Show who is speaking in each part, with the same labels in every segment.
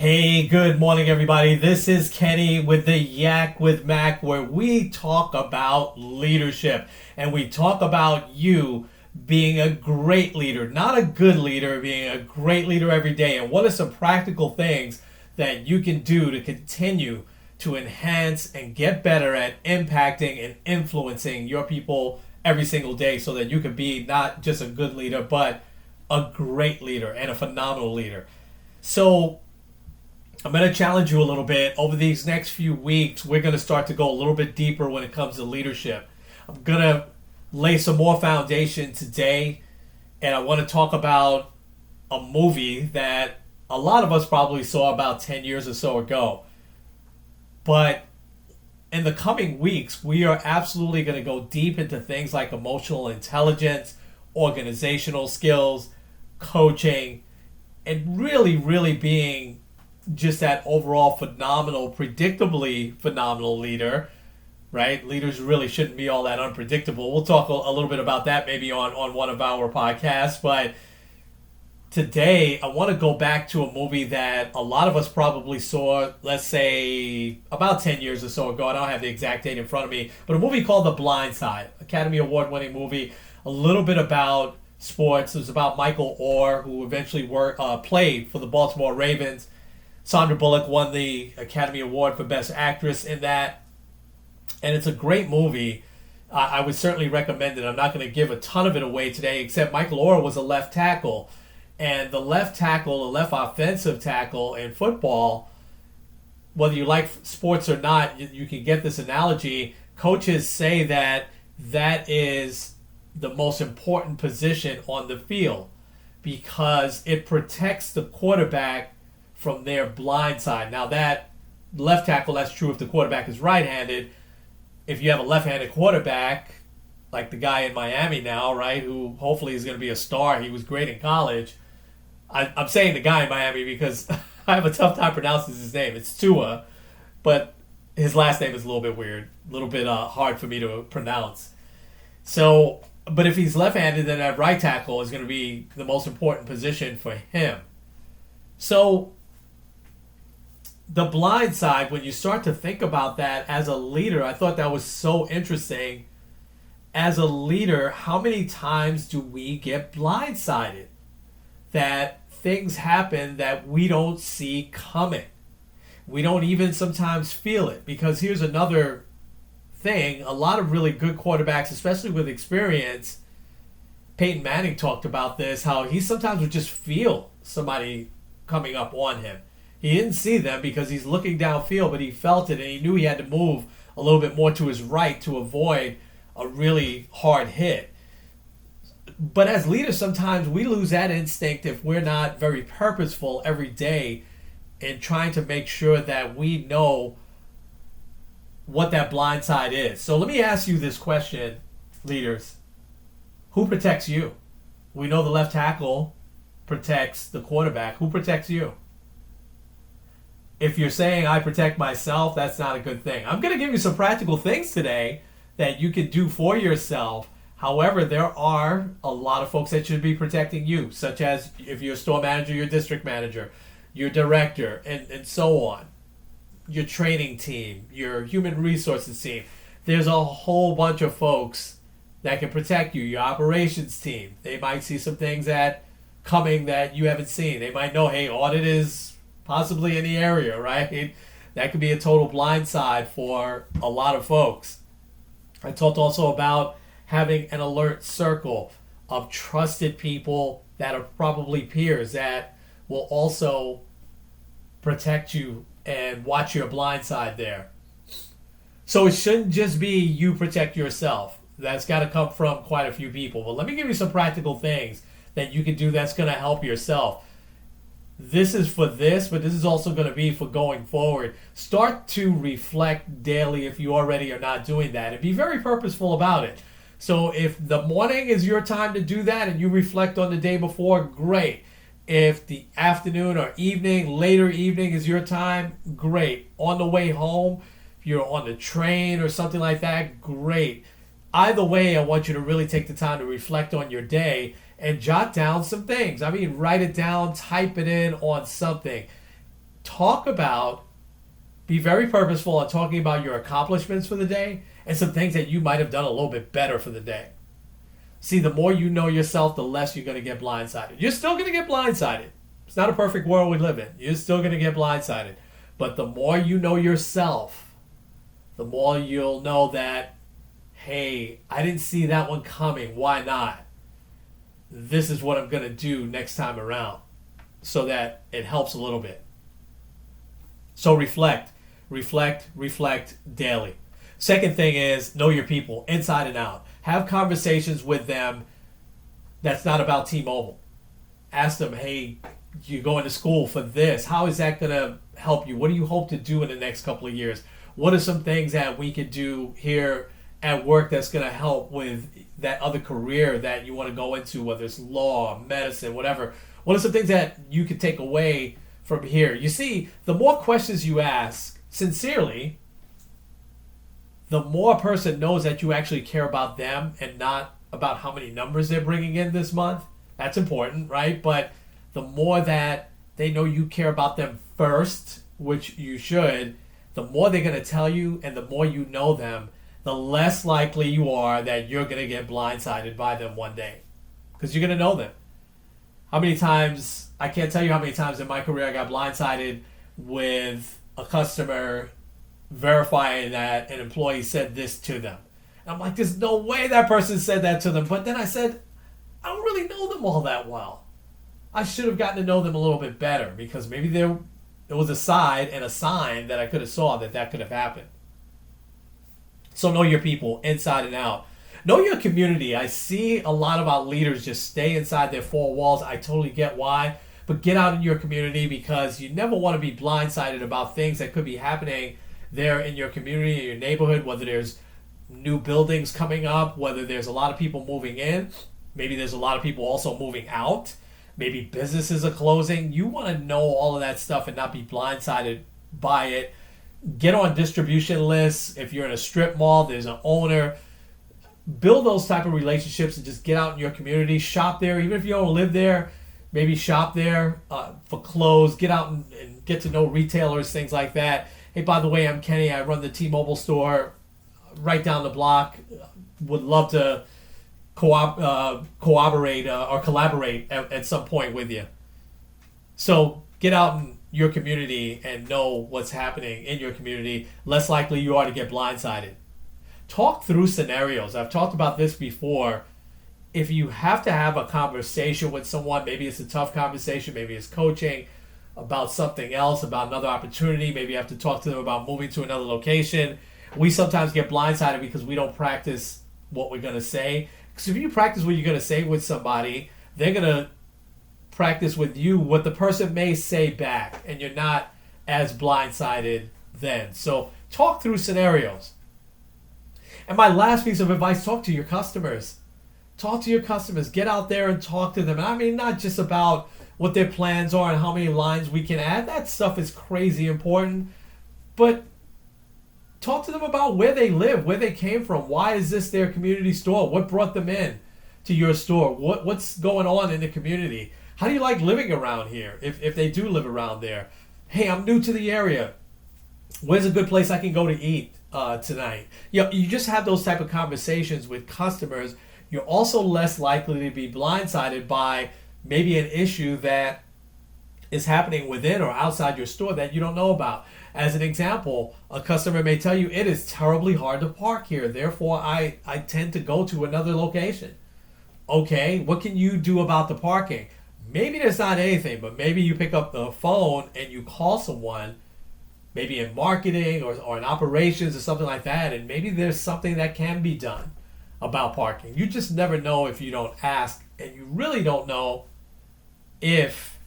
Speaker 1: Hey, good morning, everybody. This is Kenny with the Yak with Mac, where we talk about leadership and we talk about you being a great leader, not a good leader, being a great leader every day. And what are some practical things that you can do to continue to enhance and get better at impacting and influencing your people every single day so that you can be not just a good leader, but a great leader and a phenomenal leader. So, I'm going to challenge you a little bit. Over these next few weeks, we're going to start to go a little bit deeper when it comes to leadership. I'm going to lay some more foundation today, and I want to talk about a movie that a lot of us probably saw about 10 years or so ago. But in the coming weeks, we are absolutely going to go deep into things like emotional intelligence, organizational skills, coaching, and really being just that overall phenomenal, predictably phenomenal leader, right? Leaders really shouldn't be all that unpredictable. We'll talk a little bit about that maybe on one of our podcasts. But today, I want to go back to a movie that a lot of us probably saw, let's say, about 10 years or so ago. I don't have the exact date in front of me. But a movie called The Blindsided, Academy Award-winning movie. A little bit about sports. It was about Michael Orr, who eventually played for the Baltimore Ravens. Sandra Bullock won the Academy Award for Best Actress in that. And it's a great movie. I would certainly recommend it. I'm not going to give a ton of it away today, except Michael Orr was a left tackle. And the left offensive tackle in football, whether you like sports or not, you can get this analogy. Coaches say that is the most important position on the field because it protects the quarterback from their blind side. Now that left tackle, that's true if the quarterback is right-handed. If you have a left-handed quarterback, like the guy in Miami now, right, who hopefully is going to be a star. He was great in college. I'm saying the guy in Miami because I have a tough time pronouncing his name. It's Tua, but his last name is a little bit weird, a little bit hard for me to pronounce. So, but if he's left-handed, then that right tackle is going to be the most important position for him. So, the blind side, when you start to think about that as a leader, I thought that was so interesting. As a leader, how many times do we get blindsided? That things happen that we don't see coming. We don't even sometimes feel it. Because here's another thing. A lot of really good quarterbacks, especially with experience, Peyton Manning talked about this, how he sometimes would just feel somebody coming up on him. He didn't see them because he's looking downfield, but he felt it and he knew he had to move a little bit more to his right to avoid a really hard hit. But as leaders, sometimes we lose that instinct if we're not very purposeful every day in trying to make sure that we know what that blind side is. So let me ask you this question, leaders. Who protects you? We know the left tackle protects the quarterback. Who protects you? If you're saying I protect myself, that's not a good thing. I'm going to give you some practical things today that you can do for yourself. However, there are a lot of folks that should be protecting you, such as if you're a store manager, your district manager, your director, and so on. Your training team, your human resources team. There's a whole bunch of folks that can protect you. Your operations team. They might see some things coming that you haven't seen. They might know, hey, audit is possibly in the area, right? That could be a total blind side for a lot of folks. I talked also about having an alert circle of trusted people that are probably peers that will also protect you and watch your blind side there. So it shouldn't just be you protect yourself. That's got to come from quite a few people. But let me give you some practical things that you can do that's going to help yourself. This is for this, but this is also going to be for going forward. Start to reflect daily if you already are not doing that, and be very purposeful about it. So if the morning is your time to do that and you reflect on the day before, great. If the afternoon or evening, later evening is your time, great. On the way home, if you're on the train or something like that, great. Either way, I want you to really take the time to reflect on your day and jot down some things. I mean, write it down, type it in on something. talk about, be very purposeful on talking about your accomplishments for the day and some things that you might have done a little bit better for the day. See, the more you know yourself, the less you're going to get blindsided. You're still going to get blindsided. It's not a perfect world we live in. You're still going to get blindsided. But the more you know yourself, the more you'll know that, hey, I didn't see that one coming. Why not? This is what I'm going to do next time around, so that it helps a little bit. So reflect daily. Second thing is know your people inside and out. Have conversations with them that's not about T-Mobile. Ask them, hey, you're going to school for this. How is that going to help you? What do you hope to do in the next couple of years? What are some things that we could do here at work that's going to help with that other career that you want to go into, whether it's law, medicine, whatever? What are some things that you could take away from here? You see, the more questions you ask sincerely, the more a person knows that you actually care about them and not about how many numbers they're bringing in this month. That's important, right? But the more that they know you care about them first, which you should, the more they're going to tell you, and the more you know them, the less likely you are that you're going to get blindsided by them one day. Because you're going to know them. How many times, I can't tell you how many times in my career I got blindsided with a customer verifying that an employee said this to them. And I'm like, there's no way that person said that to them. But then I said, I don't really know them all that well. I should have gotten to know them a little bit better, because maybe there was a side and a sign that I could have saw that could have happened. So know your people inside and out. Know your community. I see a lot of our leaders just stay inside their four walls. I totally get why. But get out in your community, because you never want to be blindsided about things that could be happening there in your community, in your neighborhood, whether there's new buildings coming up, whether there's a lot of people moving in, maybe there's a lot of people also moving out, maybe businesses are closing. You want to know all of that stuff and not be blindsided by it. Get on distribution lists. If you're in a strip mall, there's an owner. Build those type of relationships and just get out in your community. Shop there. Even if you don't live there, maybe shop there for clothes. Get out and get to know retailers, things like that. Hey, by the way, I'm Kenny. I run the T-Mobile store right down the block. Would love to cooperate or collaborate at some point with you. So get out in your community and know what's happening in your community. Less likely you are to get blindsided. Talk through scenarios. I've talked about this before. If you have to have a conversation with someone, maybe it's a tough conversation, maybe it's coaching, about something else, about another opportunity. Maybe you have to talk to them about moving to another location. We sometimes get blindsided because we don't practice what we're going to say. Because if you practice what you're going to say with somebody, they're going to practice with you what the person may say back, and you're not as blindsided then. So talk through scenarios. And my last piece of advice, talk to your customers. Talk to your customers. Get out there and talk to them. And I mean, not just about what their plans are and how many lines we can add. That stuff is crazy important. But talk to them about where they live, where they came from. Why is this their community store? What brought them in to your store? What's going on in the community? How do you like living around here, if they do live around there? Hey, I'm new to the area. Where's a good place I can go to eat tonight? You just have those type of conversations with customers. You're also less likely to be blindsided by maybe an issue that is happening within or outside your store that you don't know about. As an example, a customer may tell you, it is terribly hard to park here, therefore I tend to go to another location. Okay, what can you do about the parking? Maybe there's not anything, but maybe you pick up the phone and you call someone, maybe in marketing or in operations or something like that, and maybe there's something that can be done about parking. You just never know if you don't ask, and you really don't know if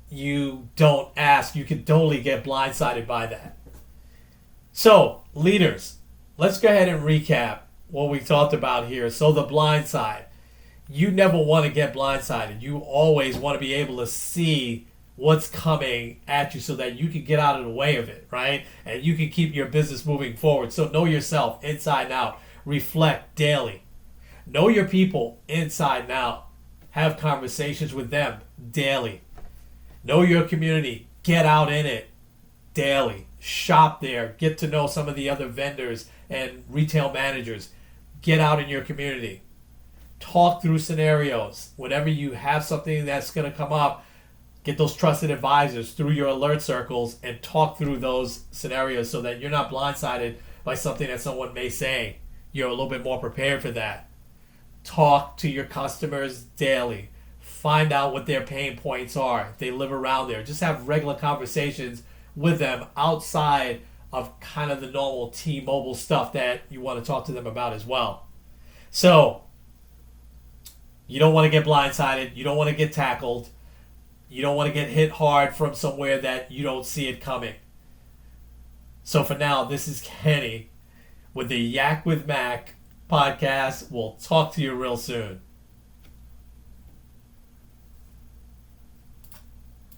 Speaker 1: you don't ask. You could totally get blindsided by that. So, leaders, let's go ahead and recap what we talked about here. So the blind side. You never want to get blindsided. You always want to be able to see what's coming at you so that you can get out of the way of it, right? And you can keep your business moving forward. So know yourself inside and out. Reflect daily. Know your people inside and out. Have conversations with them daily. Know your community. Get out in it daily. Shop there. Get to know some of the other vendors and retail managers. Get out in your community. Talk through scenarios. Whenever you have something that's going to come up, get those trusted advisors through your alert circles and talk through those scenarios so that you're not blindsided by something that someone may say. You're a little bit more prepared for that. Talk to your customers daily. Find out what their pain points are. If they live around there, just have regular conversations with them outside of kind of the normal T-Mobile stuff that you want to talk to them about as well. So, you don't want to get blindsided. You don't want to get tackled. You don't want to get hit hard from somewhere that you don't see it coming. So for now, this is Kenny with the Yak with Mac podcast. We'll talk to you real soon.